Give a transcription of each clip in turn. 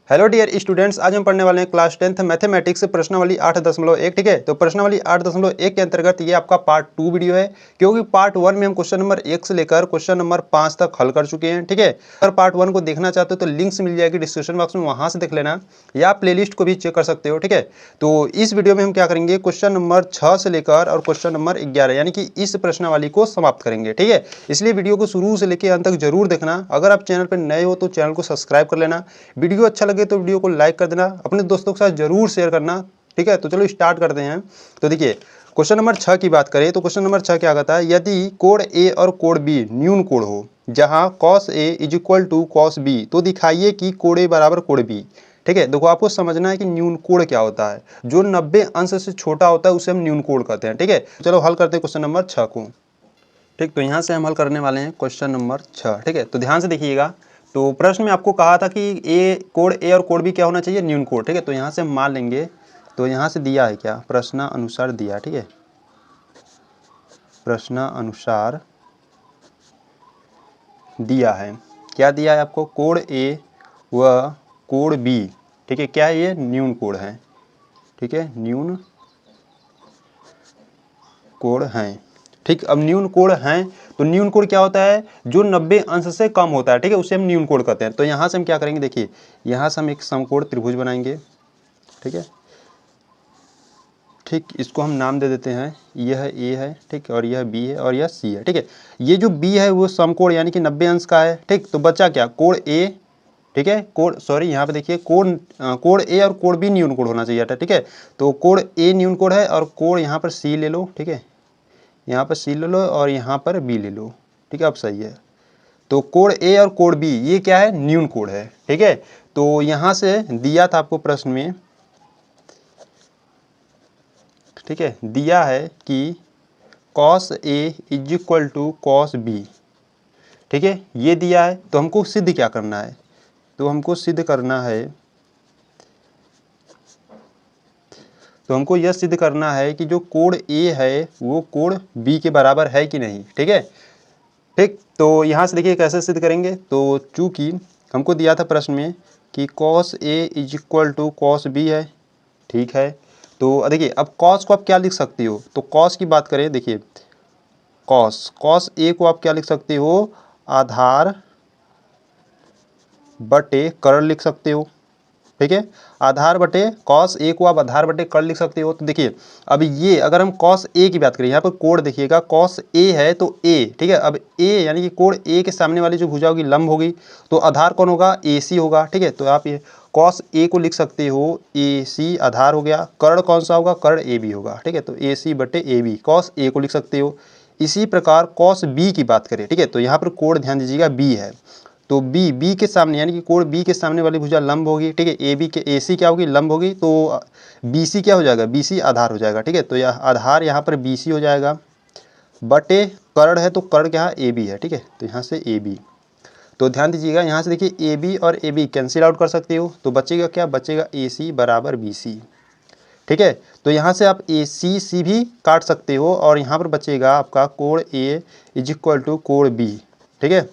Hello dear students, आज हम पढ़ने वाले हैं क्लास 10th मैथमेटिक्स प्रश्नावली 8.1। ठीक है, तो प्रश्नावली 8.1 के अंतर्गत ये आपका पार्ट 2 वीडियो है, क्योंकि पार्ट 1 में हम क्वेश्चन नंबर 1 से लेकर क्वेश्चन नंबर 5 तक हल कर चुके हैं। ठीक है, अगर पार्ट 1 को देखना चाहते हो तो लिंक्स मिल जाएगी डिस्क्रिप्शन बॉक्स में, वहां से देख लेना, या आप प्लेलिस्ट को भी चेक कर सकते हो। ठीक है, तो इस वीडियो में हम क्या करेंगे, क्वेश्चन नंबर 6 से लेकर और क्वेश्चन नंबर 11 यानी कि इस प्रश्नावली को समाप्त करेंगे। ठीक है, इसलिए वीडियो को शुरू से लेकर अंत तक जरूर देखना। अगर आप चैनल पर नए हो तो चैनल को सब्सक्राइब कर लेना, वीडियो अच्छा लगे तो वीडियो को लाइक कर देना, अपने दोस्तों के साथ जरूर शेयर करना। ठीक है, तो चलो स्टार्ट करते हैं। तो देखिए, क्वेश्चन नंबर 6 की बात करें तो क्वेश्चन नंबर 6 क्या कहता है, यदि कोण ए और कोण बी न्यून कोण हो, जहां cos a is equal to cos b, तो दिखाइए कि कोण ए बराबर कोण b। ठीक है, देखो आपको समझना है कि न्यून कोण क्या होता है। जो 90 अंश से छोटा होता है उसे हम न्यून कोण कहते हैं। ठीक है, चलो हल करते हैं क्वेश्चन नंबर 6 को। ठीक, तो यहाँ से हम हल करने वाले हैं क्वेश्चन नंबर 6। ठीक है, तो ध्यान से देखिएगा। तो प्रश्न में आपको कहा था कि कोण ए और कोण बी क्या होना चाहिए, न्यून कोण। ठीक है, तो यहाँ से हम मान लेंगे। तो यहाँ से दिया है क्या, प्रश्न अनुसार दिया। ठीक है, प्रश्न अनुसार दिया है, क्या दिया है आपको, कोण ए व कोण बी। ठीक है, क्या है ये, न्यून कोण है। ठीक है, न्यून कोण है। ठीक, अब न्यून कोण है तो न्यून कोण क्या होता है, जो 90 अंश से कम होता है। ठीक है, उसे हम न्यून कोण कहते हैं। तो यहाँ से हम क्या करेंगे, देखिए यहाँ से हम एक समकोण त्रिभुज बनाएंगे। ठीक है, ठीक, इसको हम नाम दे देते हैं, यह ए है, ठीक, और यह बी है और यह सी है। ठीक है, ये जो बी है वो समकोण यानी कि 90 अंश का है। ठीक, तो बचा क्या, कोण ए। ठीक है, कोण, सॉरी यहाँ पे देखिए कोण ए और कोण बी न्यून कोण होना चाहिए था। ठीक है, तो कोण ए न्यून कोण है और कोण यहाँ पर सी ले लो। ठीक है, यहाँ पर सी ले लो और यहाँ पर बी ले लो। ठीक है, अब सही है। तो कोण ए और कोण बी ये क्या है, न्यून कोण है। ठीक है, तो यहाँ से दिया था आपको प्रश्न में, ठीक है, दिया है कि cos A is equal to cos B। ठीक है, ये दिया है, तो हमको सिद्ध क्या करना है, तो हमको सिद्ध करना है, तो हमको यह सिद्ध करना है कि जो कोण A है वो कोण B के बराबर है कि नहीं। ठीक है, ठीक, तो यहाँ से देखिए कैसे सिद्ध करेंगे। तो चूंकि हमको दिया था प्रश्न में कि cos A is equal to cos B है। ठीक है, तो देखिए अब cos को आप क्या लिख सकते हो, तो cos की बात करें, देखिए cos A को आप क्या लिख सकते हो, आधार बटे कर्ण लिख सकते हो। ठीक है, आधार बटे cos A को आप आधार बटे कर्ण लिख सकते हो। तो देखिए अब ये अगर हम cos A की बात करें, यहाँ पर कोण देखिएगा cos A है तो A। ठीक है, अब A यानी कि कोण A के सामने वाली जो भुजा होगी लंब होगी, तो आधार कौन होगा, AC होगा। ठीक है, तो आप ये cos A को लिख सकते हो, AC आधार हो गया, कर्ण कौन सा होगा, कर्ण AB होगा। ठीक है, तो AC बटे AB cos A को लिख सकते हो। इसी प्रकार cos B की बात करें, ठीक है, तो यहाँ पर कोण ध्यान दीजिएगा B है, तो बी के सामने यानी कि कोण बी के सामने वाली भुजा लंब होगी। ठीक है, ए बी के ए सी क्या होगी, लंब होगी, तो बी सी क्या हो जाएगा, बी सी आधार हो जाएगा। ठीक है, तो यह आधार यहाँ पर बी सी हो जाएगा, बटे कर्ण है तो कर्ण क्या है, ए बी है। ठीक है, तो यहाँ से ए बी, तो ध्यान दीजिएगा यहाँ से देखिए ए बी और ए बी कैंसिल आउट कर सकते हो, तो बचेगा क्या, बचेगा ए सी बराबर बी सी। ठीक है, तो यहाँ से आप ए सी सी भी काट सकते हो और यहाँ पर बचेगा आपका कोण ए इज इक्वल टू कोण बी। ठीक है,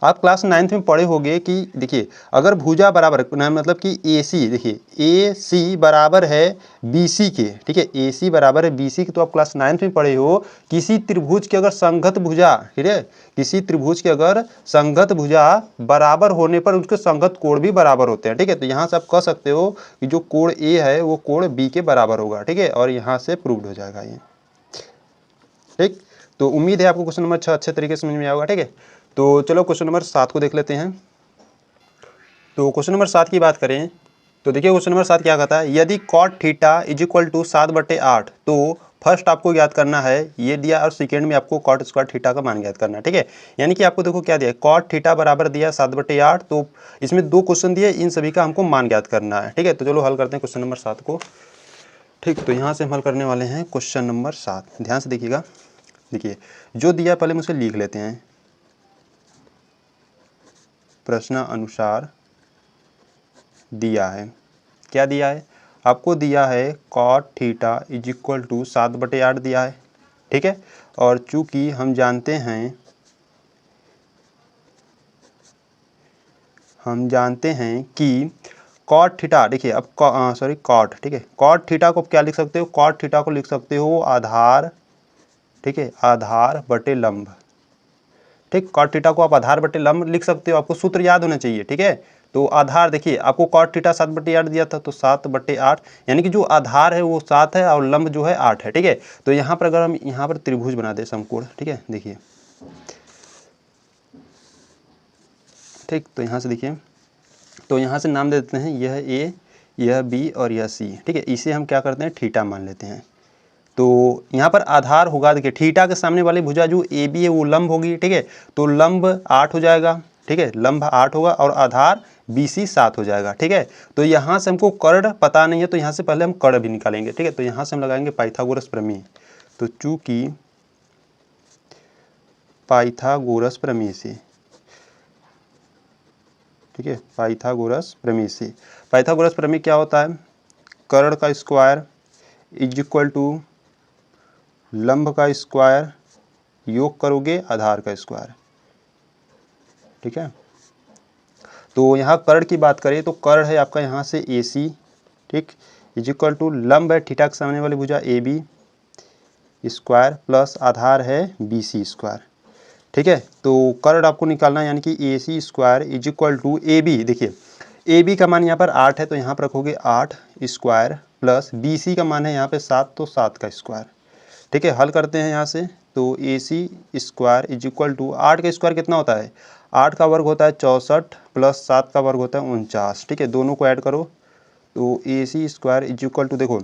आप क्लास 9th में पढ़े होंगे कि देखिए अगर भुजा बराबर मतलब कि ए सी, देखिए ए सी बराबर है बी सी के। ठीक है, ए सी बराबर है बी सी के, तो आप क्लास 9th में पढ़े हो, किसी त्रिभुज की अगर संगत भुजा, ठीक है, किसी त्रिभुज की अगर संगत भुजा बराबर होने पर उसके संगत कोण भी बराबर होते हैं। ठीक है, तो यहाँ से आप कह सकते हो कि जो कोण ए है वो कोण बी के बराबर होगा। ठीक है, और यहाँ से प्रूव्ड हो जाएगा ये। ठीक, तो उम्मीद है आपको क्वेश्चन नंबर 6 अच्छे तरीके से समझ में आएगा। ठीक है, तो चलो क्वेश्चन नंबर 7 को देख लेते हैं। तो क्वेश्चन नंबर 7 की बात करें तो देखिए क्वेश्चन नंबर 7 क्या कहता है, यदि cot theta is equal to 7/8, तो फर्स्ट आपको याद करना है ये दिया और सेकेंड में आपको cot स्क्वायर थीटा का मान याद करना है। ठीक है, यानी कि आपको देखो क्या दिया, cot थीटा बराबर दिया 7/8, तो इसमें 2 क्वेश्चन दिए, इन सभी का हमको मान याद करना है। ठीक है, तो चलो हल करते हैं क्वेश्चन नंबर 7 को। ठीक, तो यहाँ से हम हल करने वाले हैं क्वेश्चन नंबर 7, ध्यान से देखिएगा। देखिए जो दिया पहले मुझे लिख लेते हैं, प्रश्न अनुसार दिया है, क्या दिया है आपको, दिया है cot theta is equal to 7/8 दिया है। ठीक है, और चूंकि हम जानते हैं कि कॉट थीटा, देखिए अब सॉरी कॉट, ठीक है, कॉट थीटा को क्या लिख सकते हो, कॉट थीटा को लिख सकते हो आधार, ठीक है, आधार बटे लंब, ठीक, कॉट थीटा को आप आधार बटे लंब लिख सकते हो, आपको सूत्र याद होना चाहिए, ठीक है। तो आधार देखिए आपको कॉट थीटा 7/8 दिया था, तो 7/8 यानी कि जो आधार है वो 7 है और लंब जो है 8 है, ठीक है। तो यहाँ पर अगर हम यहाँ पर त्रिभुज बना दे समकोण, ठीक है, देखिए, ठीक, तो यहाँ से देखिए, तो यहाँ से नाम दे देते हैं, यह ए, यह बी और यह सी, ठीक है, इसे हम क्या करते हैं थीटा मान लेते हैं। तो यहाँ पर आधार होगा, देखिए थीटा के सामने वाली भुजा जो ए बी है वो लंब होगी, ठीक है, तो लंब 8 हो जाएगा, ठीक है, लंब 8 होगा और आधार बी सी 7 हो जाएगा, ठीक है। तो यहाँ से हमको कर्ण पता नहीं है, तो यहाँ से पहले हम कर्ण भी निकालेंगे, ठीक है। तो यहाँ से हम लगाएंगे पाइथागोरस प्रमेय, तो चूंकि पाइथागोरस प्रमेय से, ठीक है, पाइथागोरस प्रमेय से, पाइथागोरस प्रमेय क्या होता है, कर्ण का स्क्वायर इज इक्वल टू लंब का स्क्वायर योग करोगे आधार का स्क्वायर, ठीक है। तो यहाँ कर्ण की बात करें तो कर्ण है आपका यहाँ से ए सी, ठीक, इज इक्वल टू लंब है थीटा के सामने वाली भुजा ए बी स्क्वायर प्लस आधार है बी सी स्क्वायर, ठीक है। तो कर्ण आपको निकालना है, यानी कि A C square is equal to A B, देखिए ए बी का मान यहाँ पर 8 है, तो यहाँ पर रखोगे 8 स्क्वायर प्लस बी सी का मान है यहाँ पे 7, तो 7 का स्क्वायर, ठीक है। हल करते हैं यहाँ से, तो ए C square is equal to 8 का स्क्वायर कितना होता है, 8 का वर्ग होता है 64 प्लस 7 का वर्ग होता है 49, ठीक है, दोनों को ऐड करो, तो ए C square is equal to देखो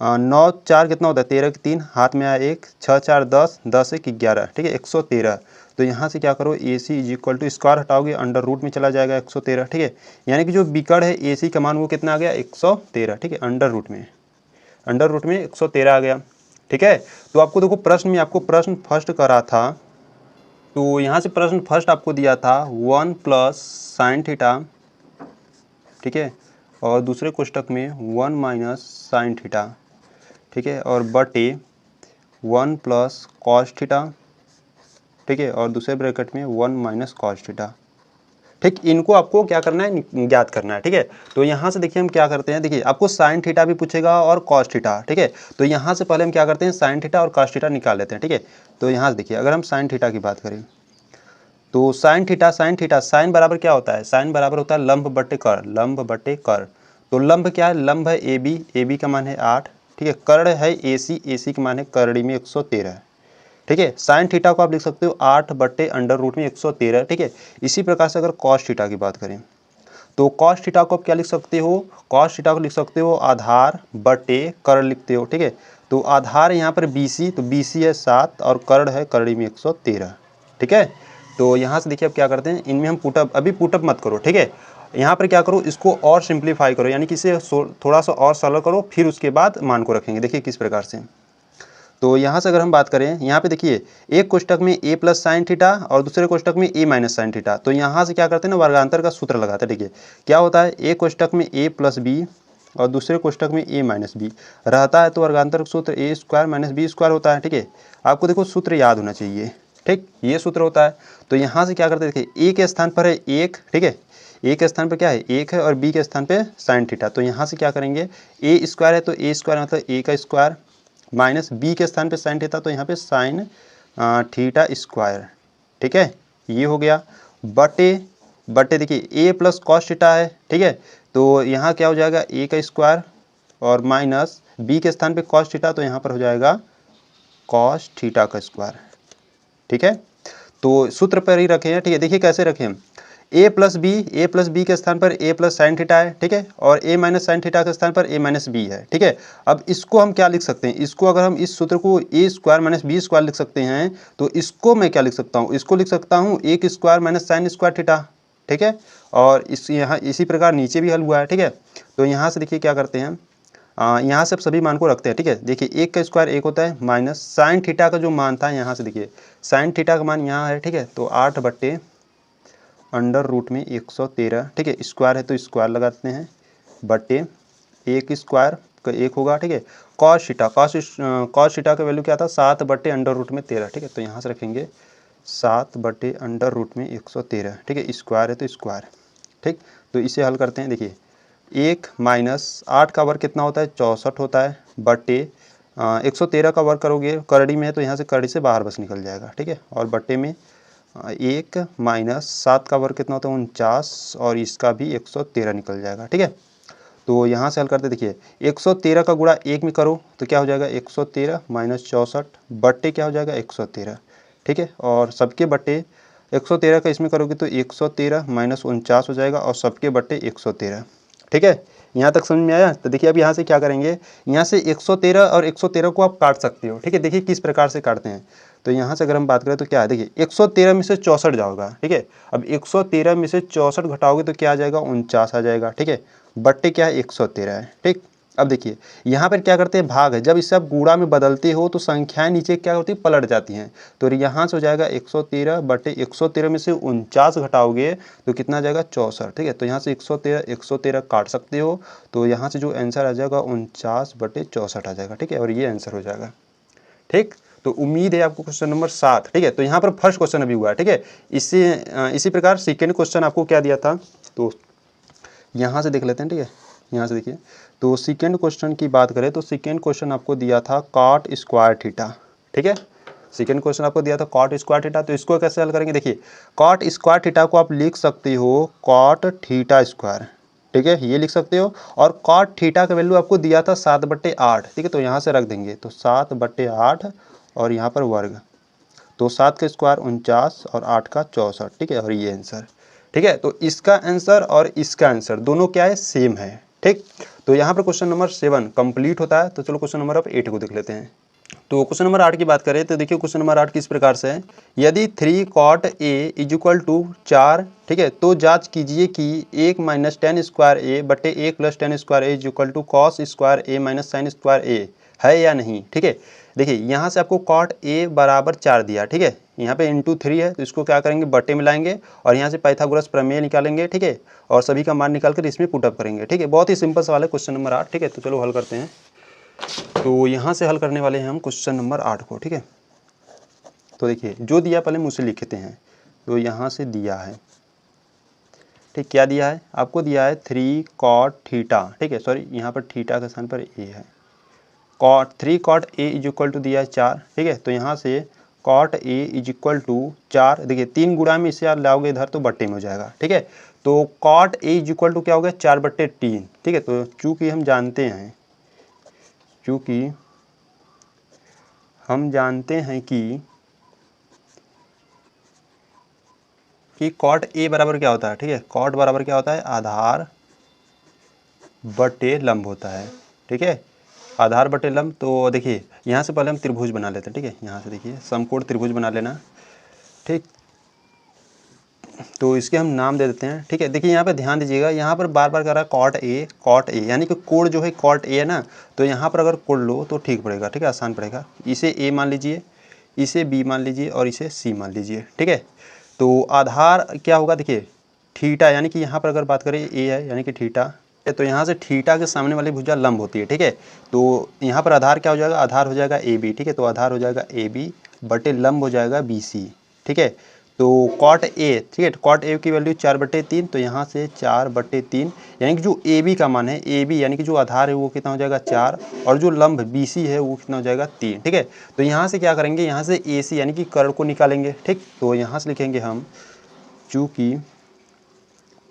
9 4 कितना होता है 13 की 3 हाथ में आया 1, 6 4 10, 10 1 11, ठीक है, 113। तो यहाँ से क्या करो A C is equal to square हटाओगे अंडर रूट में चला जाएगा 113, ठीक है, यानी कि जो विकर्ण है ए सी का मान वो कितना आ गया 113, ठीक है, अंडर रूट में 113 आ गया, ठीक है। तो आपको देखो प्रश्न में आपको प्रश्न फर्स्ट करा था, तो यहाँ से प्रश्न फर्स्ट आपको दिया था 1 प्लस साइन थीटा, ठीक है, और दूसरे कोष्टक में 1 माइनस साइन थीटा, ठीक है, और बटे 1 प्लस कॉस थीटा, ठीक है, और दूसरे ब्रैकेट में 1 माइनस कॉस थीटा, ठीक, इनको आपको क्या करना है ज्ञात करना है, ठीक है। तो यहाँ से देखिए हम क्या करते हैं, देखिए आपको साइन थीटा भी पूछेगा और कॉस थीटा, ठीक है। तो यहाँ से पहले हम क्या करते हैं साइन थीटा और कॉस थीटा निकाल लेते हैं, ठीक है। तो यहाँ से देखिए अगर हम साइन थीटा की बात करें तो साइन थीटा साइन बराबर क्या होता है, साइन बराबर होता है लंब बटे कर्ण, लंब बटे कर्ण। तो लंब क्या है, लंब है ए बी का मान है 8, ठीक है, कर्ण है ए सी का मान है कर्णी में 113 है, ठीक है। साइन थीटा को आप लिख सकते हो 8 बटे अंडर रूट में 113, ठीक है। इसी प्रकार से अगर कॉस थीटा की बात करें तो कॉस थीटा को आप क्या लिख सकते हो, कॉस थीटा को लिख सकते हो आधार बटे कर्ण लिखते हो, ठीक है। तो आधार यहाँ पर बी सी, तो बी सी है 7 और कर्ण है कर्णी में 113, ठीक है। तो यहाँ से देखिए अब क्या करते हैं, इनमें हम पुटअप, अभी पुटअप मत करो, ठीक है, यहाँ पर क्या करो इसको और सिंप्लीफाई करो, यानी कि इसे थोड़ा सा और सरल करो, फिर उसके बाद मान को रखेंगे, देखिए किस प्रकार से। तो यहाँ से अगर हम बात करें, यहाँ पे देखिए एक कोष्टक में ए प्लस साइन थीटा और दूसरे कोष्टक में ए माइनस साइन थीटा, तो यहाँ से क्या करते हैं ना वर्गांतर का सूत्र लगाते हैं, ठीक है। क्या होता है, एक कोष्टक में ए प्लस बी और दूसरे कोष्टक में ए माइनस बी रहता है, तो वर्गांतर का सूत्र ए स्क्वायर माइनस बी स्क्वायर होता है, ठीक है। आपको देखो सूत्र याद होना चाहिए, ठीक, ये सूत्र होता है। तो यहाँ से क्या करते हैं, देखिए ए के स्थान पर है 1, ठीक है, ए के स्थान पर क्या है 1 है और बी के स्थान पे साइन थीटा, तो यहाँ से क्या करेंगे ए स्क्वायर है तो ए स्क्वायर मतलब ए का स्क्वायर माइनस बी के स्थान पे साइन थीटा, तो यहाँ पे साइन थीटा स्क्वायर, ठीक है, ये हो गया बटे देखिए ए प्लस कॉस थीटा है, ठीक है। तो यहाँ क्या हो जाएगा ए का स्क्वायर और माइनस बी के स्थान पे कॉस थीटा, तो यहाँ पर हो जाएगा कॉस थीटा का स्क्वायर, ठीक है। तो सूत्र पर ही रखे हैं, ठीक है, देखिए कैसे रखें, ए प्लस बी के स्थान पर ए प्लस साइन थीटा है, ठीक है, और ए माइनस साइन थीटा के स्थान पर ए माइनस बी है, ठीक है। अब इसको हम क्या लिख सकते हैं, इसको अगर हम इस सूत्र को ए स्क्वायर माइनस बी स्क्वायर लिख सकते हैं, तो इसको मैं क्या लिख सकता हूँ, इसको लिख सकता हूँ एक square minus sine square theta, ठीक है। और इस यहाँ इसी प्रकार नीचे भी हल हुआ है, ठीक है। तो यहाँ से देखिए क्या करते हैं, यहाँ से सभी मान को रखते हैं, ठीक है। देखिए एक का स्क्वायर 1 होता है माइनस साइन थीटा का जो मान था, यहाँ से देखिए साइन थीटा का मान यहाँ है, ठीक है, तो 8 बटे अंडर रूट में 113, ठीक है, स्क्वायर है तो स्क्वायर लगाते हैं बटे एक स्क्वायर का 1 होगा, ठीक है। कॉस थीटा का वैल्यू क्या था 7 बटे अंडर रूट में 13, ठीक है, तो यहाँ से रखेंगे 7 बटे अंडर रूट में 113, ठीक है, स्क्वायर है तो स्क्वायर, ठीक। तो इसे हल करते हैं, देखिए 1 माइनस 8 का वर्ग कितना होता है 64 होता है, बटे 113 का वर्ग करोगे, करड़ी में है तो यहाँ से करड़ी से बाहर बस निकल जाएगा, ठीक है। और बटे में 1 माइनस 7 का वर्ग कितना होता है 49, और इसका भी 113 निकल जाएगा, ठीक है। तो यहाँ से हल करते देखिए 113 का गुणा 1 में करो तो क्या हो जाएगा 113 माइनस 64 बट्टे क्या हो जाएगा 113, ठीक है। और सबके बट्टे 113 का इसमें करोगे तो 113 माइनस 49 हो जाएगा और सबके बट्टे 113, ठीक है। यहाँ तक समझ में आया। तो देखिए अब यहाँ से क्या करेंगे, यहाँ से 113 और 113 को आप काट सकते हो, ठीक है। देखिए किस प्रकार से काटते हैं। तो यहाँ से अगर हम बात करें तो क्या है, देखिए 113 में से 64 जाओगा, ठीक है। अब 113 में से 64 घटाओगे तो क्या आ जाएगा 49 आ जाएगा, ठीक है। बट्टे क्या है 113 है, ठीक। अब देखिए यहाँ पर क्या करते हैं, भाग है, जब इससे आप गुणा में बदलते हो तो संख्याएं नीचे क्या होती है पलट जाती हैं। तो यहाँ से हो जाएगा 113 बटे 113 में से 49 घटाओगे तो कितना आ जाएगा 64, ठीक है। तो यहाँ से 113 काट सकते हो, तो यहाँ से जो आंसर आ जाएगा 49 बटे 64 आ जाएगा, ठीक है। और ये आंसर हो जाएगा, ठीक। तो उम्मीद है आपको क्वेश्चन नंबर 7, ठीक है। तो यहाँ पर फर्स्ट क्वेश्चन अभी हुआ है, ठीक है। इसी प्रकार सेकेंड क्वेश्चन आपको क्या दिया था, तो यहाँ से देख लेते हैं, ठीक है। यहाँ से देखिए तो सेकेंड क्वेश्चन की बात करें तो सेकेंड क्वेश्चन आपको दिया था कॉट स्क्वायर थीटा, ठीक है। सेकेंड क्वेश्चन आपको दिया था कॉट स्क्वायर थीटा। तो इसको कैसे हल करेंगे, देखिए कॉट स्क्वायर थीटा को आप लिख सकते हो कॉट थीटा स्क्वायर, ठीक है, ये लिख सकते हो। और कॉट थीटा का वैल्यू आपको दिया था 7/8, ठीक है। तो यहाँ से रख देंगे तो 7/8 और यहाँ पर वर्ग, तो 7 का स्क्वायर 49 और 8 का 64, ठीक है। और ये आंसर, ठीक है। तो इसका आंसर और इसका आंसर दोनों क्या है सेम है, ठीक। तो यहाँ पर क्वेश्चन नंबर 7 कंप्लीट होता है। तो चलो क्वेश्चन नंबर अब 8 को देख लेते हैं। तो क्वेश्चन नंबर 8 की बात करें तो देखिए क्वेश्चन नंबर 8 किस प्रकार से है, यदि 3 cot a इक्वल टू 4, ठीक है, तो जांच कीजिए कि 1 माइनस टेन स्क्वायर ए बटे 1 plus tan square A equal to cos square A minus sine square A है या नहीं, ठीक है। देखिए यहाँ से आपको cot a बराबर 4 दिया, ठीक है। यहाँ पे इंटू 3 है तो इसको क्या करेंगे बट्टे में लाएंगे और यहाँ से पाइथागोरस प्रमेय निकालेंगे, ठीक है। और सभी का मान निकाल कर इसमें पुटअप करेंगे, ठीक है। बहुत ही सिंपल सवाल है क्वेश्चन नंबर 8, ठीक है। तो चलो हल करते हैं। तो यहाँ से हल करने वाले हैं हम क्वेश्चन नंबर 8 को, ठीक है। तो देखिए जो दिया पहले मुझसे लिखते हैं। तो यहाँ से दिया है, ठीक, क्या दिया है आपको, दिया है 3 cot थीटा, ठीक है। सॉरी यहाँ पर थीटा के स्थान पर ए है, 3 cot a is equal to दिया है 4, ठीक है। तो यहाँ से cot a is equal to 4, देखिए 3 गुणा में इसे आप लाओगे इधर तो बट्टे में हो जाएगा, ठीक है। तो cot a is equal to क्या हो गया 4/3, ठीक है। तो चूँकि हम जानते हैं कि cot a बराबर क्या होता है, ठीक है। cot बराबर क्या होता है आधार बटे लंब होता है, ठीक है, आधार बटे लंब। तो देखिए यहाँ से पहले हम त्रिभुज बना लेते हैं, ठीक है। यहाँ से देखिए समकोण त्रिभुज बना लेना, ठीक। तो इसके हम नाम दे देते हैं, ठीक है। देखिए यहाँ पे ध्यान दीजिएगा, यहाँ पर बार बार कर रहा है cot a यानी कि कोण जो है cot a है ना, तो यहाँ पर अगर कोण लो तो ठीक पड़ेगा, ठीक है, आसान पड़ेगा। इसे a मान लीजिए, इसे b मान लीजिए और इसे c मान लीजिए, ठीक है। तो आधार क्या होगा, देखिए थीटा, यानी कि यहाँ पर अगर बात करें a है यानी कि थीटा, तो यहाँ से थीटा के सामने वाली भुजा लंब होती है, ठीक है। तो यहाँ पर आधार क्या हो जाएगा, आधार हो जाएगा AB, ठीक है। तो आधार हो जाएगा AB बटे लंब हो जाएगा BC, ठीक है। तो cot A, ठीक है, cot A की वैल्यू 4/3, तो यहाँ से 4/3 यानी कि जो AB का मान है, AB यानी कि जो आधार है वो कितना हो जाएगा 4 और जो लंब BC है वो कितना हो जाएगा 3, ठीक है। तो यहाँ से क्या करेंगे, यहाँ से AC यानी कि कर्ण को निकालेंगे, ठीक। तो यहाँ से लिखेंगे हम चूँकि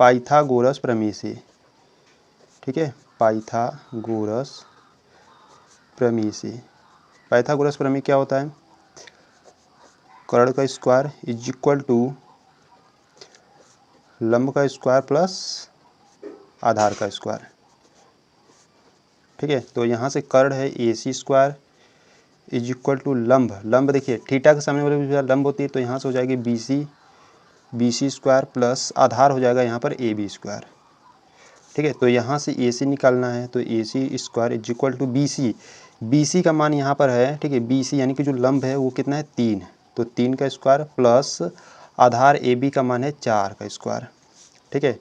पाइथागोरस प्रमेय से, ठीक है, पाइथागोरस प्रमेय से, पाइथागोरस प्रमेय क्या होता है, कर्ण का स्क्वायर इज इक्वल टू लंब का स्क्वायर प्लस आधार का स्क्वायर, ठीक है। तो यहाँ से कर्ण है AC square is equal to लंब देखिए थीटा के सामने वाले लंब होती है, तो यहाँ से हो जाएगी BC स्क्वायर प्लस आधार हो जाएगा यहाँ पर AB स्क्वायर, ठीक है। तो यहाँ से AC निकालना है, तो AC square is equal to BC का मान यहाँ पर है, ठीक है। BC यानी कि जो लंब है वो कितना है 3, तो 3 का स्क्वायर प्लस आधार AB का मान है 4 का स्क्वायर, ठीक है।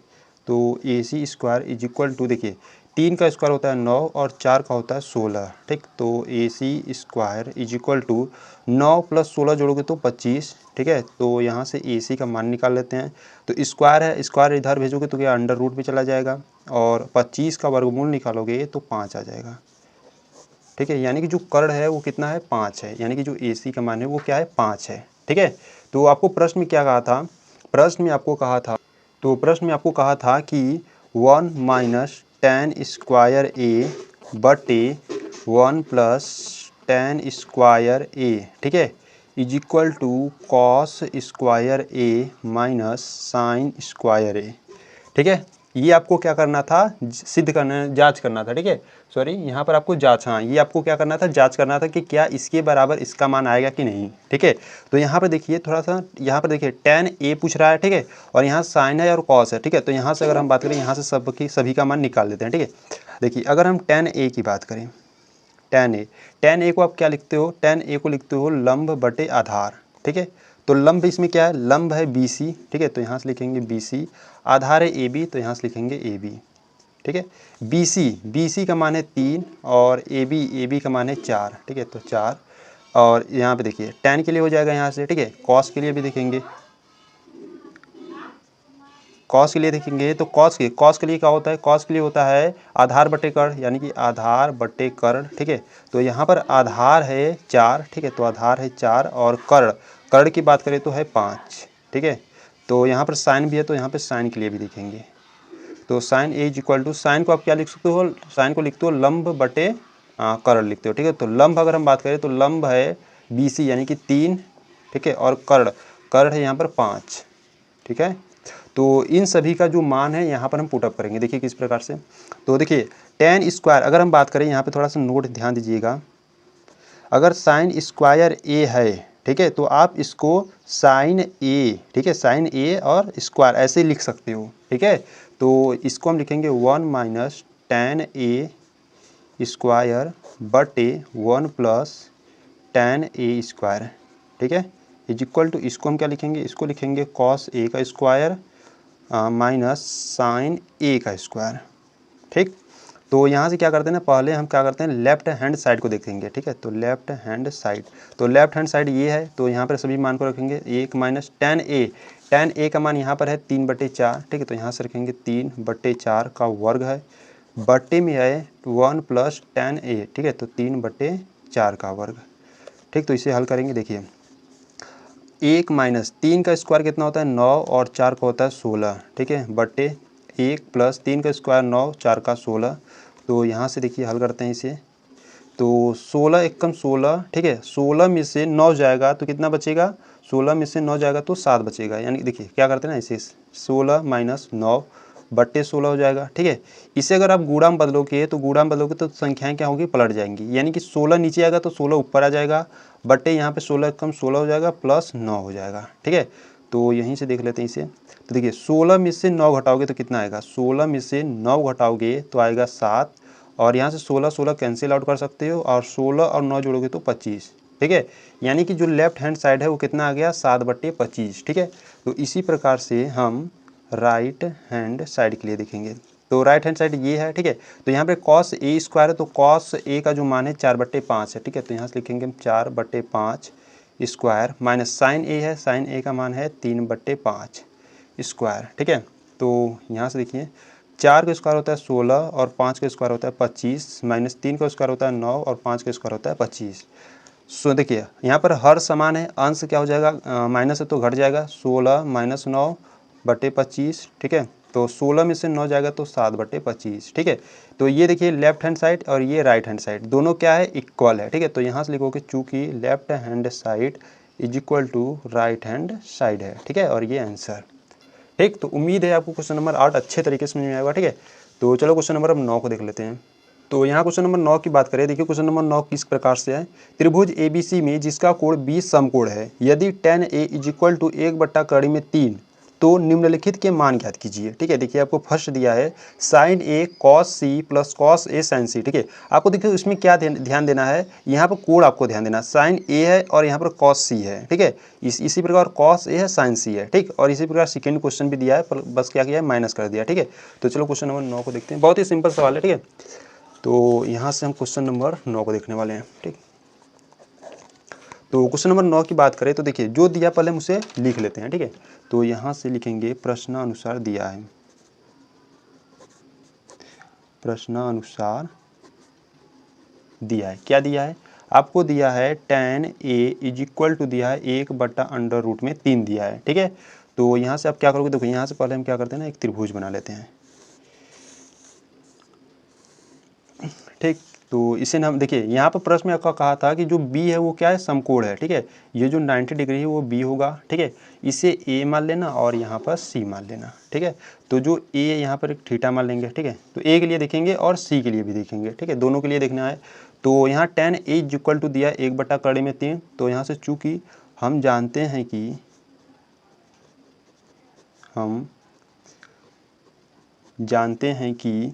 तो AC square is equal to, देखिए 3 का स्क्वायर होता है 9 और 4 का होता है 16, ठीक। तो AC square is equal to 9 plus 16 जोड़ोगे तो 25, ठीक है। तो यहाँ से AC का मान निकाल लेते हैं। तो स्क्वायर है, स्क्वायर इधर भेजोगे तो क्या अंडर रूट में चला जाएगा, और 25 का वर्गमूल निकालोगे तो 5 आ जाएगा, ठीक है। यानी कि जो कर्ण है वो कितना है, 5 है, यानी कि जो AC का मान है वो क्या है, 5 है, ठीक है। तो आपको प्रश्न में क्या कहा था, प्रश्न में आपको कहा था, तो प्रश्न में आपको कहा था कि 1 माइनस tan स्क्वायर A बटे 1 प्लस tan स्क्वायर A, ठीक है, is equal to cos square A minus sine square A, ठीक है। ये आपको क्या करना था, सिद्ध करना, जांच करना था, ठीक है। सॉरी, यहाँ पर आपको जांच, हाँ ये आपको क्या करना था, जांच करना था कि क्या इसके बराबर इसका मान आएगा कि नहीं, ठीक है। तो यहाँ पर देखिए थोड़ा सा, यहाँ पर देखिए tan A पूछ रहा है, ठीक है, और यहाँ साइन है और कॉस है, ठीक है। तो यहाँ से अगर हम बात करें, यहाँ से सभी का मान निकाल लेते हैं, ठीक है। देखिए अगर हम tan A की बात करें, tan A को आप क्या लिखते हो, tan A को लिखते हो लंब बटे आधार, ठीक है। तो लंब इसमें क्या है, लंब है BC, ठीक है, तो यहाँ से लिखेंगे BC, आधार है AB, तो यहाँ से लिखेंगे AB, ठीक है। BC का मान है 3 और AB का मान है 4, ठीक है, तो 4। और यहाँ पे देखिए tan के लिए हो जाएगा यहाँ से, ठीक है। cos के लिए भी देखेंगे, कॉस के लिए देखेंगे तो कॉस के लिए क्या होता है, कॉस के लिए होता है आधार बटे कर्ण, यानी कि आधार बटे कर्ण, ठीक है। तो यहाँ पर आधार है 4, ठीक है, तो आधार है 4 और कर्ण की बात करें तो है 5, ठीक है। तो यहाँ पर साइन भी है, तो यहाँ पर साइन के लिए भी देखेंगे। तो sine A is equal to, sine को आप क्या लिख सकते हो, साइन को लिखते हो लंब बटे कर्ण लिखते हो, ठीक है। तो लंब अगर हम बात करें तो लंब है BC यानी कि 3, ठीक है, और कर्ण है यहाँ पर 5, ठीक है। तो इन सभी का जो मान है यहाँ पर हम पुटअप करेंगे, देखिए किस प्रकार से। तो देखिए tan स्क्वायर अगर हम बात करें, यहाँ पे थोड़ा सा नोट ध्यान दीजिएगा, अगर साइन स्क्वायर A है, ठीक है, तो आप इसको साइन A, ठीक है, साइन A और स्क्वायर ऐसे लिख सकते हो, ठीक है। तो इसको हम लिखेंगे 1 माइनस tan A स्क्वायर बटे 1 प्लस tan A स्क्वायर, ठीक है, इज इक्वल टू, इसको हम क्या लिखेंगे, इसको लिखेंगे cos A का स्क्वायर माइनस साइन A का स्क्वायर, ठीक। तो यहाँ से क्या करते हैं ना, पहले हम क्या करते हैं, लेफ्ट हैंड साइड को देखेंगे, ठीक है। तो लेफ्ट हैंड साइड, तो लेफ्ट हैंड साइड ये है, तो यहाँ पर सभी मान को रखेंगे, 1 माइनस tan A का मान यहाँ पर है 3/4, ठीक है, तो यहाँ से रखेंगे 3/4 का वर्ग है, बटे में है 1 प्लस tan A, ठीक है, तो 3/4 का वर्ग, ठीक। तो इसे हल करेंगे, देखिए 1 माइनस 3 का स्क्वायर कितना होता है 9 और 4 का होता है 16, ठीक है, बटे 1 प्लस 3 का स्क्वायर 9, 4 का 16। तो यहाँ से देखिए हल करते हैं इसे, तो 16 एकम 16, ठीक है, 16 में से 9 जाएगा तो कितना बचेगा, 16 में से 9 जाएगा तो 7 बचेगा, यानी देखिए क्या करते हैं ना, इसे 16 माइनस 9 बट्टे 16 हो जाएगा, ठीक है। इसे अगर आप गुणा में बदलोगे तो संख्याएं क्या होगी, पलट जाएंगी, यानी कि 16 नीचे आएगा तो 16 ऊपर आ जाएगा, बट्टे यहाँ पे 16 कम 16 हो जाएगा, प्लस 9 हो जाएगा, ठीक है। तो यहीं से देख लेते हैं इसे, तो देखिए 16 में से 9 घटाओगे तो कितना आएगा, 16 में से 9 घटाओगे तो आएगा 7, और यहाँ से 16 कैंसिल आउट कर सकते हो, और 16 और 9 जोड़ोगे तो 25, ठीक है। यानी कि जो लेफ्ट हैंड साइड है वो कितना आ गया, 7/25, ठीक है। तो इसी प्रकार से हम राइट हैंड साइड के लिए देखेंगे, तो राइट हैंड साइड ये है, ठीक है। तो यहाँ पे cos A स्क्वायर है, तो cos A का जो मान है 4/5 है, ठीक है, तो यहाँ से लिखेंगे हम 4/5 स्क्वायर, माइनस साइन A है, साइन A का मान है 3/5 स्क्वायर, ठीक है। तो यहाँ से देखिए 4 का स्क्वायर होता है 16 और 5 का स्क्वायर होता है 25, माइनस 3 का स्क्वायर होता है 9 और 5 का स्क्वायर होता है 25। सो देखिए यहाँ पर हर समान है, अंश क्या हो जाएगा, माइनस है तो घट जाएगा, 16 माइनस 9/25, ठीक है। तो 16 में से 9 जाएगा तो 7/25, ठीक है। तो ये देखिए लेफ्ट हैंड साइड और ये राइट हैंड साइड दोनों क्या है, इक्वल है, ठीक है। तो यहाँ से लिखोगे चूँकि left hand side is equal to right hand side है, ठीक है, और ये आंसर, ठीक। तो उम्मीद है आपको क्वेश्चन नंबर 8 अच्छे तरीके से समझ में आएगा, ठीक है। तो चलो क्वेश्चन नंबर 9 को देख लेते हैं। तो यहाँ क्वेश्चन नंबर 9 की बात करें, देखिए क्वेश्चन नंबर 9 किस प्रकार से है, त्रिभुज ABC में जिसका कोण 20 समकोण है, यदि tan A is equal to 1/3 में 3, तो निम्नलिखित के मान ज्ञात कीजिए। ठीक है, देखिए आपको फर्स्ट दिया है sign A cos C plus cos A sign सी। ठीक है, आपको देखिए इसमें क्या ध्यान देना है, यहाँ पर कोड आपको ध्यान देना, साइन ए है और यहाँ पर कॉस सी है। ठीक है, इसी प्रकार कॉस ए है साइन सी है। ठीक, और इसी प्रकार सेकेंड क्वेश्चन भी दिया है, पर बस क्या किया है, माइनस कर दिया। ठीक है, तो चलो क्वेश्चन नंबर 9 को देखते हैं, बहुत ही सिंपल सवाल है। ठीक है, तो यहाँ से हम क्वेश्चन नंबर 9 को देखने वाले हैं। ठीक, तो क्वेश्चन नंबर 9 की बात करें तो देखिए जो दिया पहले हम उसे लिख लेते हैं। ठीक है, तो यहाँ से लिखेंगे प्रश्नानुसार दिया है, प्रश्नानुसार दिया है, क्या दिया है आपको, दिया है tan a is equal to दिया है 1/√3 दिया है। ठीक है, तो यहाँ से आप क्या करोगे, देखो यहाँ से पहले हम क्या करते हैं ना, एक त्रिभुज बना लेते हैं। ठीक, तो इसे हम देखिए यहाँ पर प्रश्न में आपका कहा था कि जो b है वो क्या है, समकोण है। ठीक है, ये जो 90 डिग्री है वो b होगा। ठीक है, इसे a मान लेना और यहाँ पर c मान लेना। ठीक है, तो जो a है यहाँ पर एक थीटा मान लेंगे। ठीक है, तो a के लिए देखेंगे और c के लिए भी देखेंगे। ठीक है, दोनों के लिए देखना है। तो यहाँ tan a is equal to दिया 1/3, तो यहाँ से चूँकि हम जानते हैं कि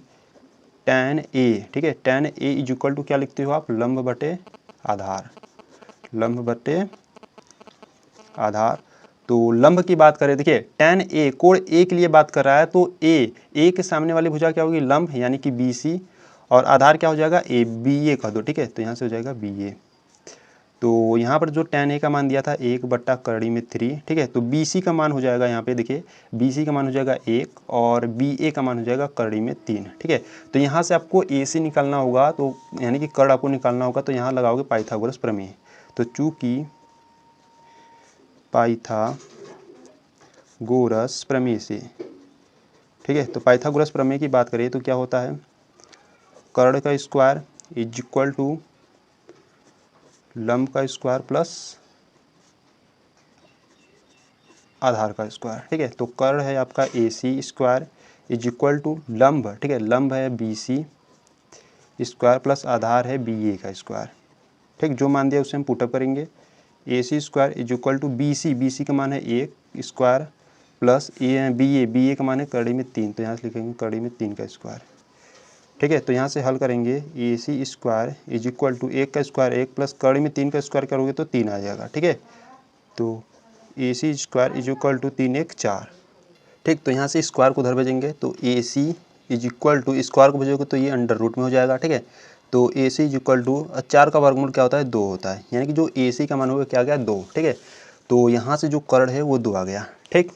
tan a, ठीक है, tan a is equal to क्या लिखते हो आप, लंब बटे आधार, लंब बटे आधार। तो लंब की बात करें, देखिए tan a कोण a के लिए बात कर रहा है, तो a के सामने वाली भुजा क्या होगी, लंब, यानी कि BC, और आधार क्या हो जाएगा, a, BA कह दो। ठीक है, तो यहाँ से हो जाएगा BA। तो यहाँ पर जो tan a का मान दिया था 1/3। ठीक है, तो BC का मान हो जाएगा, यहाँ पे देखिए BC का मान हो जाएगा 1 और BA का मान हो जाएगा 3/3। ठीक है, तो यहाँ से आपको AC निकालना होगा, तो यानी कि कर्ण आपको निकालना होगा, तो यहाँ लगाओगे पाइथागोरस प्रमेय। तो चूँकि पाइथागोरस प्रमेय से, ठीक है, तो पाइथागोरस प्रमेय की बात करें तो क्या होता है, कर्ण का स्क्वायर इज इक्वल टू लंब का स्क्वायर प्लस आधार का स्क्वायर। ठीक है, तो कर्ण है आपका AC square is equal to लंब, ठीक है, लंब है BC स्क्वायर प्लस आधार है BA का स्क्वायर। ठीक, जो मान दिया उसे हम पुटअप करेंगे, AC square is equal to BC का मान है 1 स्क्वायर प्लस BA का मान है 3/3, तो यहाँ से लिखेंगे 3/3 का स्क्वायर। ठीक है, तो यहाँ से हल करेंगे, AC square is equal to 1 का स्क्वायर 1 प्लस 3/3 का स्क्वायर करोगे तो 3 आ जाएगा। ठीक है, तो AC square is equal to 3 1 4। ठीक, तो यहाँ से स्क्वायर को उधर भेजेंगे, तो AC is equal to square को भेजोगे तो ये अंडर रूट में हो जाएगा। ठीक है, तो AC इज इक्वल टू 4 का वर्गमूल क्या होता है, 2 होता है, यानी कि जो AC का मान होगा क्या गया, 2। ठीक है, तो यहाँ से जो कर्ण है वो 2 आ गया। ठीक,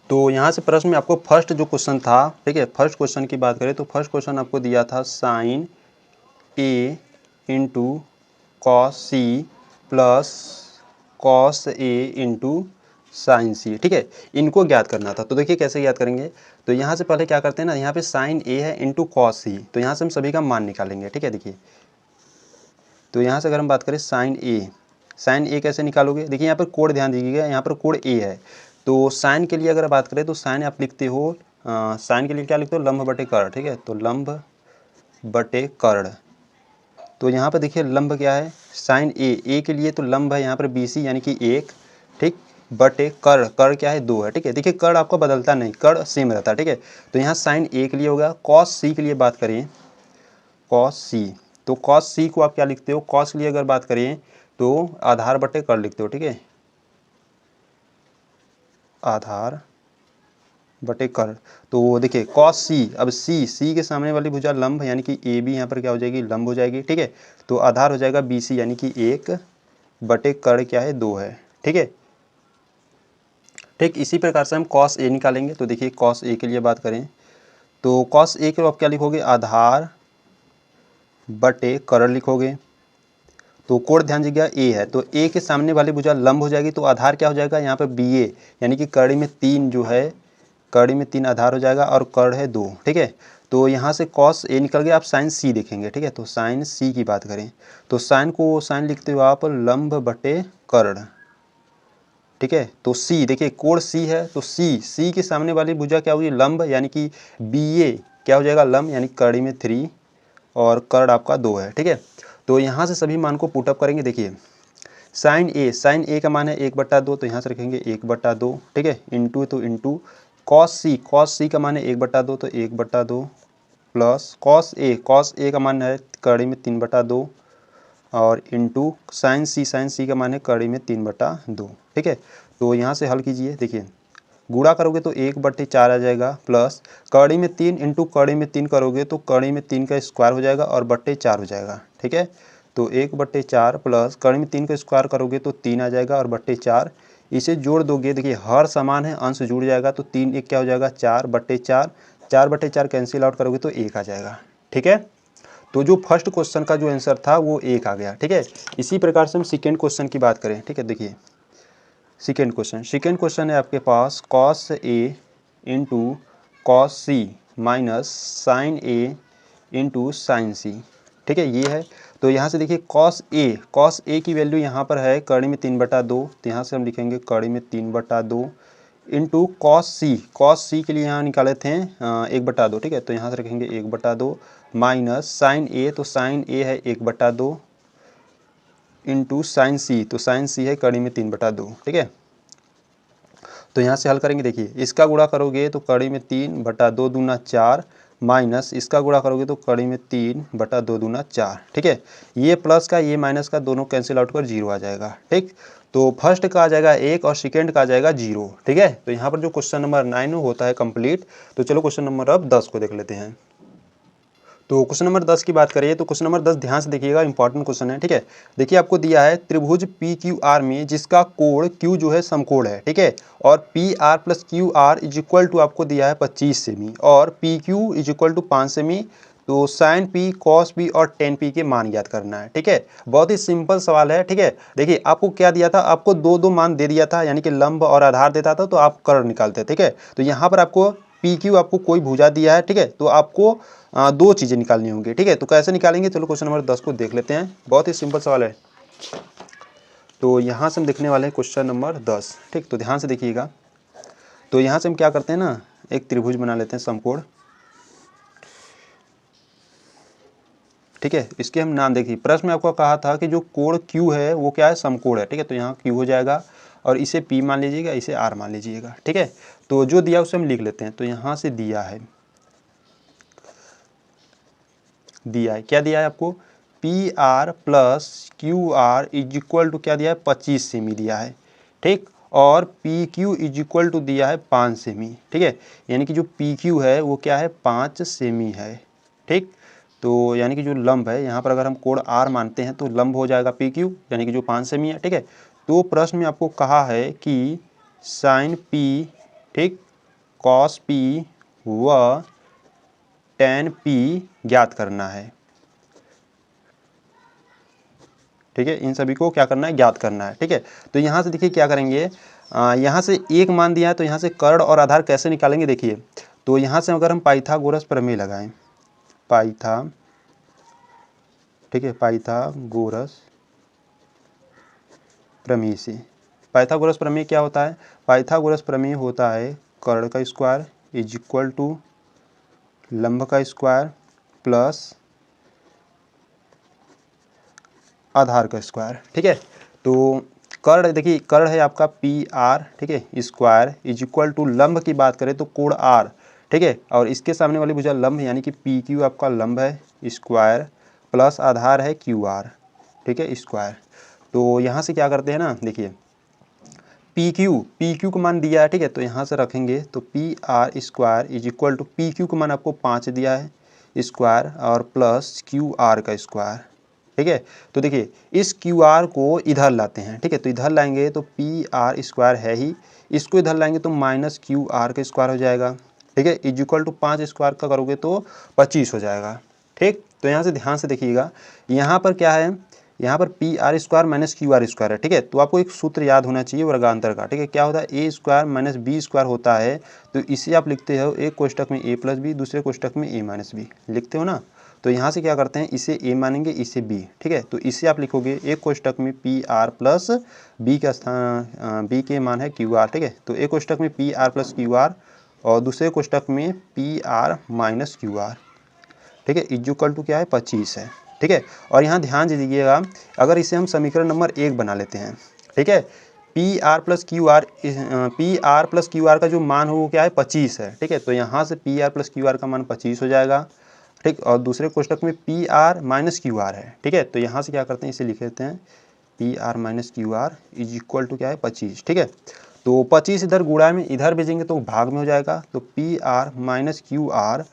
तो यहाँ से प्रश्न में आपको फर्स्ट जो क्वेश्चन था, ठीक है, फर्स्ट क्वेश्चन की बात करें तो फर्स्ट क्वेश्चन आपको दिया था sine A into cos C plus cos A into sine C। ठीक है, इनको ज्ञात करना था। तो देखिए कैसे ज्ञात करेंगे, तो यहाँ से पहले क्या करते हैं ना, यहाँ पे साइन A है इंटू कॉस C, तो यहाँ से हम सभी का मान निकालेंगे। ठीक है, देखिए तो यहाँ से अगर हम बात करें साइन A कैसे निकालोगे, देखिए यहाँ पर कोड ध्यान दीजिएगा, यहाँ पर कोड A है, तो साइन के लिए अगर बात करें तो साइन आप लिखते हो, साइन के लिए क्या लिखते हो, लंब बटे कर्ण। ठीक है, तो लंब बटे कर्ण, तो यहाँ पर देखिए लंब क्या है, साइन A के लिए तो लंब है यहाँ पर BC यानी कि 1, ठीक, बटे कर्ण क्या है, 2 है। ठीक है, देखिए कर्ण आपको बदलता नहीं, कर्ण सेम रहता है। ठीक है, तो यहाँ साइन A के लिए होगा, कॉस C के लिए बात करें, कॉस C, तो कॉस C को आप क्या लिखते हो, कॉस के लिए अगर बात करें तो आधार बटे कर्ण लिखते हो। ठीक है, आधार बटे कर्ण, तो देखिए कॉस C, अब C के सामने वाली भुजा लंब यानी कि AB यहाँ पर क्या हो जाएगी, लंब हो जाएगी। ठीक है, तो आधार हो जाएगा BC यानी कि 1 बटे कर्ण क्या है, 2 है। ठीक है, ठीक, इसी प्रकार से हम कॉस A निकालेंगे। तो देखिए कॉस A के लिए बात करें तो कॉस A के लिए आप क्या लिखोगे, आधार बटे कर्ण लिखोगे, तो कोण ध्यान दीजिएगा A है, तो A के सामने वाली भुजा लंब हो जाएगी, तो आधार क्या हो जाएगा यहाँ पर BA यानी कि कर्ण में 3 जो है, कर्ण में 3 आधार हो जाएगा और कर्ण है 2। ठीक है, तो यहाँ से कॉस A निकल गया, आप साइन C देखेंगे। ठीक है, तो साइन C की बात करें तो साइन को साइन लिखते हो आप लंब बटे कर्ण। ठीक है, तो C देखिए कोण C है, तो C के सामने वाली भुजा क्या होगी, लंब, यानी कि BA क्या हो जाएगा, लंब, यानी कर्ण में 3 और कर्ण आपका 2 है। ठीक है, तो यहाँ से सभी मान को पुटअप करेंगे। देखिए साइन ए का मान है 1/2, तो यहाँ से रखेंगे 1/2, ठीक है, इंटू तो इंटू कॉस सी का मान है 1/2, तो 1/2 प्लस कॉस ए का मान है कड़ी में 3/2 और इंटू साइन सी का मान है कड़ी में 3/2, ठीक है। तो यहाँ से हल कीजिए, देखिए गुणा करोगे तो 1/4 आ जाएगा, प्लस कड़ी में 3 इंटू कड़ी में 3 करोगे तो कड़ी में 3 का स्क्वायर हो जाएगा और बट्टे 4 हो जाएगा, ठीक है। तो 1/4 प्लस कड़ी में 3 का स्क्वायर करोगे तो 3 आ जाएगा और बट्टे 4, इसे जोड़ दोगे, देखिए हर समान है, अंश जुड़ जाएगा, तो 3 1 क्या हो जाएगा 4/4, 4/4 कैंसिल आउट करोगे तो 1 आ जाएगा, ठीक है। तो जो फर्स्ट क्वेश्चन का जो आंसर था वो 1 आ गया, ठीक है। इसी प्रकार से हम सेकेंड क्वेश्चन की बात करें, ठीक है। देखिए सेकेंड क्वेश्चन है आपके पास cos A into cos C minus sign A into sine सी, ठीक है, ये है। तो यहाँ से देखिए कॉस ए की वैल्यू यहाँ पर है कड़ी में 3/2, तो यहाँ से हम लिखेंगे कड़ी में 3/2 इंटू कॉस सी के लिए यहाँ निकाले थे 1/2, ठीक है, तो यहाँ से रखेंगे 1/2 माइनस साइन ए, तो साइन ए है 1/2 इंटू साइन सी, तो साइन सी है कड़ी में 3/2, ठीक है। तो यहाँ से हल करेंगे, देखिए इसका गुणा करोगे तो कड़ी में 3/2 दूना 4 माइनस इसका गुणा करोगे तो कड़ी में 3/2 दूना 4, ठीक है। ये प्लस का ये माइनस का दोनों कैंसिल आउट कर 0 आ जाएगा, ठीक। तो फर्स्ट का आ जाएगा 1 और सेकेंड का आ जाएगा 0, ठीक है। तो यहाँ पर जो क्वेश्चन नंबर 9 होता है कंप्लीट। तो चलो क्वेश्चन नंबर अब 10 को देख लेते हैं। तो क्वेश्चन नंबर 10 की बात करिए तो क्वेश्चन नंबर 10 ध्यान से देखिएगा, इंपॉर्टेंट क्वेश्चन है, ठीक है। देखिए आपको दिया है त्रिभुज पी क्यू आर में जिसका कोण क्यू जो है समकोण है, ठीक है, और P R plus Q R is equal to आपको दिया है 25 सेमी और P Q is equal to 5 सेमी। तो साइन पी कॉस पी और टेन पी के मान ज्ञात करना है, ठीक है। बहुत ही सिंपल सवाल है, ठीक है। देखिए आपको क्या दिया था, आपको दो मान दे दिया था, यानी कि लंब और आधार देता था तो आप कर्ण निकालते, ठीक है। तो यहाँ पर आपको पी क्यू आपको कोई भुजा दिया है, ठीक है, तो आपको दो चीज़ें निकालनी होंगी, ठीक है। तो कैसे निकालेंगे, चलो क्वेश्चन नंबर 10 को देख लेते हैं। बहुत ही सिंपल सवाल है। तो यहाँ से हम देखने वाले हैं क्वेश्चन नंबर 10, ठीक। तो ध्यान से देखिएगा। तो यहाँ से हम क्या करते हैं ना, एक त्रिभुज बना लेते हैं समकोण, ठीक है। इसके हम नाम देखिए, प्रश्न में आपको कहा था कि जो कोण Q है वो क्या है, समकोण है, ठीक है। तो यहाँ Q हो जाएगा और इसे P मान लीजिएगा, इसे R मान लीजिएगा, ठीक है। तो जो दिया उसे हम लिख लेते हैं। तो यहाँ से दिया है क्या दिया है आपको, P R plus Q R is equal to क्या दिया है 25 सेमी दिया है, ठीक। और P Q is equal to दिया है 5 सेमी, ठीक है। यानी कि जो पी क्यू है वो क्या है 5 सेमी है, ठीक। तो यानी कि जो लंब है यहाँ पर अगर हम कोण आर मानते हैं तो लंब हो जाएगा पी क्यू, यानी कि जो 5 सेमी है, ठीक है। तो प्रश्न में आपको कहा है कि साइन पी, ठीक, कॉस पी व टेन पी ज्ञात करना है, ठीक है। इन सभी को क्या करना है, ज्ञात करना है, ठीक है। तो यहाँ से देखिए क्या करेंगे, यहाँ से एक मान दिया है तो यहाँ से कर्ण और आधार कैसे निकालेंगे, देखिए। तो यहाँ से अगर हम पाइथागोरस प्रमेय लगाएं, ठीक है, पाइथागोरस प्रमेय से, पाइथागोरस प्रमेय क्या होता है, पाइथागोरस प्रमेय होता है कर्ण का स्क्वायर इज इक्वल टू लंब का स्क्वायर प्लस आधार का स्क्वायर, ठीक है। तो कर्ण देखिए, कर्ण है आपका पी आर, ठीक है, स्क्वायर इज इक्वल टू लंब की बात करें तो कोण आर, ठीक है, और इसके सामने वाली भुजा लंब यानी कि पी क्यू आपका लंब है स्क्वायर प्लस आधार है क्यू आर, ठीक है, स्क्वायर। तो यहाँ से क्या करते हैं ना, देखिए पी क्यू का मान दिया है, ठीक है। तो यहाँ से रखेंगे तो P R square is equal to P Q का मान आपको 5 दिया है स्क्वायर और प्लस क्यू आर का स्क्वायर, ठीक है। तो देखिए इस क्यू आर को इधर लाते हैं, ठीक है। तो इधर लाएंगे तो पी आर स्क्वायर है ही, इसको इधर लाएंगे तो माइनस क्यू आर का स्क्वायर हो जाएगा, ठीक है, इज इक्वल टू 5 स्क्वायर का करोगे तो 25 हो जाएगा, ठीक। तो यहाँ से ध्यान से देखिएगा, यहाँ पर क्या है, यहाँ पर P R square minus Q are square है, ठीक है। तो आपको एक सूत्र याद होना चाहिए वर्गांतर का, ठीक है। क्या होता है, ए स्क्वायर माइनस बी स्क्वायर होता है, तो इसे आप लिखते हो एक कोष्टक में ए प्लस बी, दूसरे कोष्टक में ए माइनस बी लिखते हो ना। तो यहाँ से क्या करते हैं, इसे ए मानेंगे, इसे बी, ठीक है। तो इसे आप लिखोगे एक कोष्टक में पी आर प्लस बी का स्थान, बी के मान है क्यू आर, ठीक है। तो एक कोष्टक में P R plus Q are और दूसरे कोष्टक में P R minus Q are, ठीक है, इज इक्वल टू क्या है 25 है, ठीक है। और यहाँ ध्यान दीजिएगा, अगर इसे हम समीकरण नंबर 1 बना लेते हैं, ठीक है, P R plus Q R का जो मान हो वो क्या है 25 है, ठीक है। तो यहाँ से P R plus Q R का मान 25 हो जाएगा, ठीक। और दूसरे कोष्टक में P R minus Q are है, ठीक है। तो यहाँ से क्या करते हैं, इसे लिख लेते हैं P R minus Q R is equal to क्या है 25, ठीक है। तो 25 इधर गुणा में इधर भेजेंगे तो भाग में हो जाएगा, तो P R minus Q are,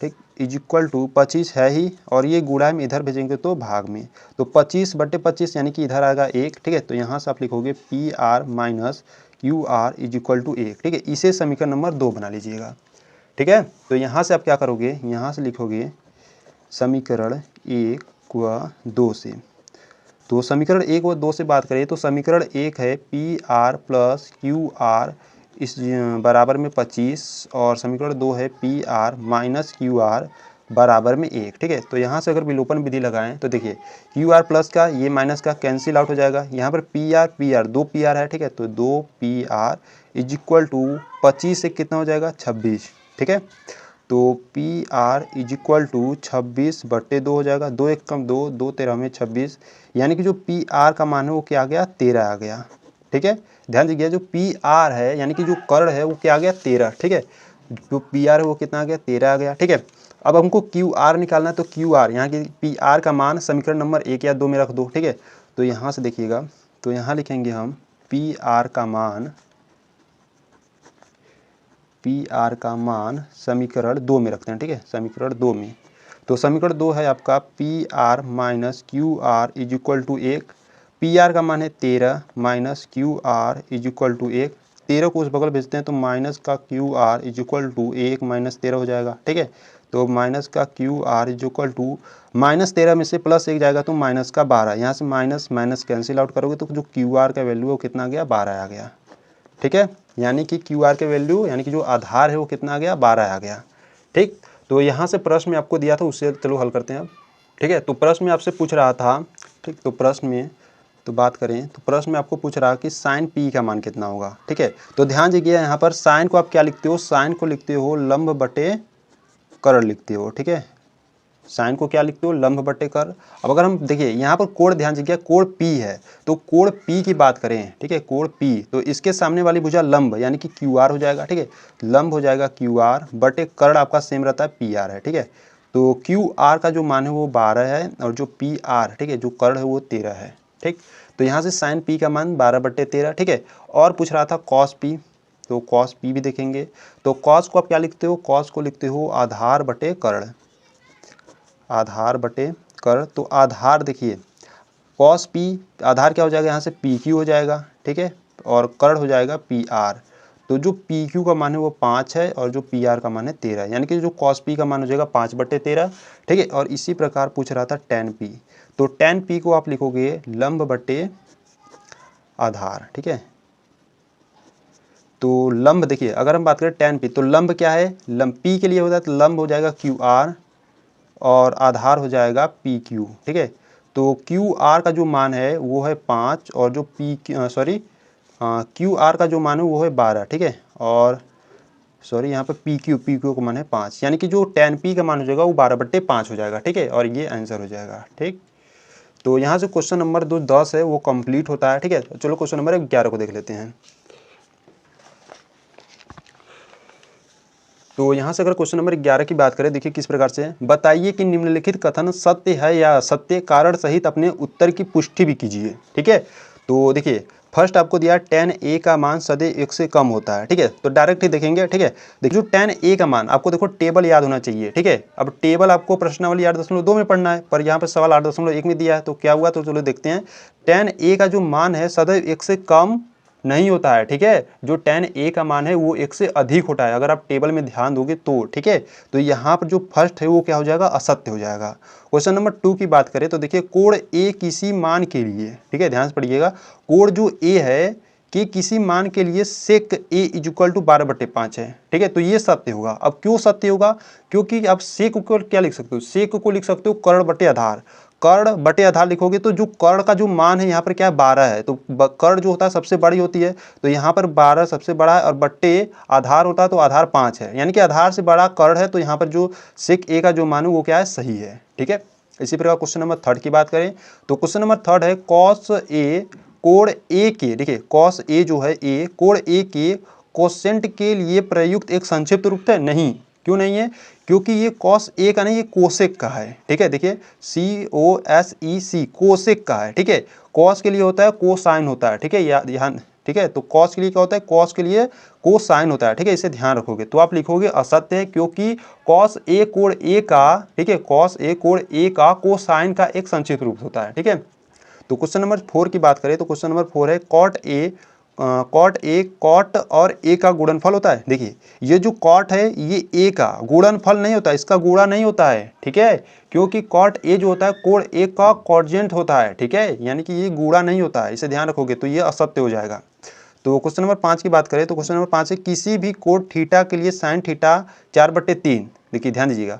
ठीक, इज इक्वल टू 25 है ही, और ये गुणा में इधर भेजेंगे तो भाग में, तो 25/25 यानी कि इधर आएगा 1, ठीक है। तो यहाँ से आप लिखोगे P R minus Q R is equal to 1, ठीक है। इसे समीकरण नंबर 2 बना लीजिएगा, ठीक है। तो यहाँ से आप क्या करोगे, यहाँ से लिखोगे समीकरण 1 व 2 से, तो समीकरण 1 व 2 से बात करें तो समीकरण 1 है P R plus Q are इस बराबर में 25, और समीकरण 2 है P R minus Q are बराबर में 1, ठीक है। तो यहाँ से अगर विलोपन विधि लगाएं तो देखिए क्यू आर प्लस का ये माइनस का कैंसिल आउट हो जाएगा, यहाँ पर पी आर 2 पी आर है, ठीक है। तो 2 P R is equal to 25 से कितना हो जाएगा 26, ठीक है। तो P R is equal to 26/2 हो जाएगा, 2 1 कम 2, 2 13 में 26, यानी कि जो पी आर का मान है वो क्या आ गया 13 आ गया, ठीक है। ध्यान दीजिए जो पी आर है यानी कि जो कर्ण है वो क्या आ गया 13, ठीक है। जो पी आर है वो कितना आ गया 13 आ गया, ठीक है। अब हमको क्यू आर निकालना है, तो क्यू आर यहाँ की पी आर का मान समीकरण नंबर 1 या 2 में रख दो, ठीक है। तो यहाँ से देखिएगा, तो यहाँ लिखेंगे हम पी आर का मान समीकरण 2 में रखते हैं, ठीक है, समीकरण 2 में। तो समीकरण 2 है आपका P R minus Q R is equal to 1, P R का मान है 13 minus Q R is equal to 1, 13 को उस बगल भेजते हैं तो माइनस का Q R is equal to 1 minus 13 हो जाएगा, ठीक है। तो माइनस का Q R is equal to -13 में से +1 जाएगा तो माइनस का 12, यहाँ से माइनस माइनस कैंसिल आउट करोगे तो जो क्यू आर का वैल्यू है वो कितना आ गया 12 आ गया, ठीक है। यानी कि क्यू आर के वैल्यू यानी कि जो आधार है वो कितना आ गया 12 आ गया, ठीक। तो यहाँ से प्रश्न में आपको दिया था उससे चलो हल करते हैं अब, ठीक है। तो प्रश्न में आपसे पूछ रहा था, ठीक, तो प्रश्न में तो बात करें तो प्रश्न में आपको पूछ रहा कि साइन पी का मान कितना होगा, ठीक है। तो ध्यान दीजिए यहाँ पर साइन को आप क्या लिखते हो, साइन को लिखते हो लंब बटे कर्ण लिखते हो, ठीक है। साइन को क्या लिखते हो लंब बटे कर्ण। अब अगर हम देखिए यहाँ पर कोण ध्यान दीजिए कोण पी है, तो कोण पी की बात करें, ठीक है, कोण पी, तो इसके सामने वाली भुजा लंब यानी कि क्यू आर हो जाएगा, ठीक है। लंब हो जाएगा क्यू आर बटे कर्ण आपका सेम रहता है पी आर है, ठीक है। तो क्यू आर का जो मान है वो 12 है और जो पी आर, ठीक है, जो कर्ण है वो 13 है, ठीक। तो यहाँ से साइन पी का मान 12/13, ठीक है। और पूछ रहा था कॉस पी, तो कॉस पी भी देखेंगे। तो कॉस को आप क्या लिखते हो, कॉस को लिखते हो आधार बटे कर्ण, आधार बटे कर्ण। तो आधार देखिए कॉस पी आधार क्या हो जाएगा यहाँ से पी क्यू हो जाएगा, ठीक है, और कर्ण हो जाएगा पी आर। तो जो पी क्यू का मान है वो 5 है और जो पी आर का मान है 13, यानी कि जो कॉस पी का मान हो जाएगा 5/13, ठीक है। और इसी प्रकार पूछ रहा था टेन पी, तो टेन पी को आप लिखोगे लंब बटे आधार, ठीक है। तो लंब देखिए अगर हम बात करें टेन पी तो लंब क्या है, लंब पी के लिए होता है तो लंब हो जाएगा क्यू आर और आधार हो जाएगा पी क्यू, ठीक है। तो क्यू आर का जो मान है वो है 5 और जो क्यू आर का जो मान है वो है 12, ठीक है। और यहाँ पर पी क्यू का मान है 5, यानी कि जो टेन पी का मान हो जाएगा वो 12/5 हो जाएगा, ठीक है। और ये आंसर हो जाएगा, ठीक। तो यहाँ से क्वेश्चन नंबर 10 है वो कंप्लीट होता है, ठीक है। चलो क्वेश्चन नंबर 11 को देख लेते हैं। तो यहाँ से अगर क्वेश्चन नंबर 11 की बात करें, देखिए किस प्रकार से, बताइए कि निम्नलिखित कथन सत्य है या असत्य, कारण सहित अपने उत्तर की पुष्टि भी कीजिए, ठीक है। तो देखिए फर्स्ट आपको दिया tan a का मान सदैव 1 से कम होता है, ठीक है। तो डायरेक्ट ही देखेंगे, ठीक है। देखिए जो tan a का मान आपको देखो टेबल याद होना चाहिए, ठीक है। अब टेबल आपको प्रश्नावली 8.2 में पढ़ना है, पर यहाँ पर सवाल 8.1 में दिया है, तो क्या हुआ, तो चलो देखते हैं। tan a का जो मान है सदैव 1 से कम नहीं होता है, ठीक है। जो tan a का मान है वो 1 से अधिक होता है, अगर आप टेबल में ध्यान दोगे तो, ठीक है। तो यहाँ पर जो फर्स्ट है वो क्या हो जाएगा, असत्य हो जाएगा। क्वेश्चन नंबर 2 की बात करें तो देखिए कोण a किसी मान के लिए, ठीक है, ध्यान से पढ़िएगा, कोण जो a है कि किसी मान के लिए सेक a इक्वल टू 12/5 है, ठीक है। तो ये सत्य होगा। अब क्यों सत्य होगा, क्योंकि आप सेक को क्या लिख सकते हो, सेक को लिख सकते हो कर्ण बटे आधार, कर्ण बटे आधार लिखोगे तो जो कर्ण का जो मान है यहाँ पर क्या है 12 है, तो कर्ण जो होता है सबसे बड़ी होती है, तो यहाँ पर 12 सबसे बड़ा है और बट्टे आधार होता है तो आधार 5 है, यानी कि आधार से बड़ा कर्ण है, तो यहाँ पर जो सेक ए का जो मान है वो क्या है सही है, ठीक है। इसी प्रकार क्वेश्चन नंबर थर्ड की बात करें तो क्वेश्चन नंबर थर्ड है कॉस ए कोण ए के, देखिए कॉस ए जो है ए कोण ए के कोसेंट के लिए प्रयुक्त एक संक्षिप्त रूप है। नहीं, क्यों नहीं है? क्योंकि ये कॉस ए का नहीं, ये कोसेक का है। ठीक है, देखिए COSEC कोसेक का है। ठीक है, कॉस के लिए होता है कोसाइन होता है। ठीक है, यहाँ ठीक है, तो कॉस के लिए क्या होता है? कॉस के लिए कोसाइन होता है। ठीक है, इसे ध्यान रखोगे तो आप लिखोगे असत्य है, क्योंकि कॉस ए कोण ए का, ठीक है, कॉस ए कोण ए का कोसाइन का एक संक्षिप्त रूप होता है। ठीक है, तो क्वेश्चन नंबर 4 की बात करें तो क्वेश्चन नंबर 4 है कॉट ए कॉट और ए का गुणनफल होता है। देखिए ये जो कॉट है ये ए का गुणनफल नहीं होता है, इसका गुणा नहीं होता है। ठीक है, क्योंकि कॉट ए जो होता है कोण ए का कॉटजेंट होता है। ठीक है, यानी कि ये गुणा नहीं होता है, इसे ध्यान रखोगे तो ये असत्य हो जाएगा। तो क्वेश्चन नंबर 5 की बात करें तो क्वेश्चन नंबर 5 है किसी भी कोण थीटा के लिए साइन थीटा 4/3, देखिए ध्यान दीजिएगा,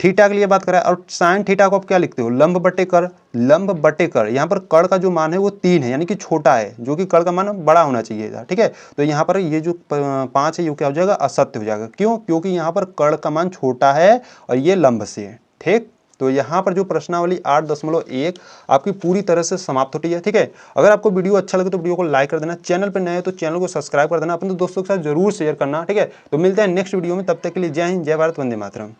थीटा के लिए बात करें और साइन थीटा को आप क्या लिखते हो? लंब बटे कर, लंब बटे कर। यहाँ पर कर्ण का जो मान है वो 3 है, यानी कि छोटा है, जो कि कर्ण का मान बड़ा होना चाहिए था। ठीक है, तो यहाँ पर ये जो 5 है ये क्या हो जाएगा? असत्य हो जाएगा। क्यों? क्योंकि यहाँ पर कर्ण का मान छोटा है और ये लंब से है। ठीक, तो यहाँ पर जो प्रश्नावली 8.1 आपकी पूरी तरह से समाप्त होती है। ठीक है, अगर आपको वीडियो अच्छा लगे तो वीडियो को लाइक कर देना, चैनल पर नए हो तो चैनल को सब्सक्राइब कर देना, अपने दोस्तों के साथ जरूर शेयर करना। ठीक है, तो मिलते हैं नेक्स्ट वीडियो में, तब तक के लिए जय हिंद, जय भारत, वंदे मातरम।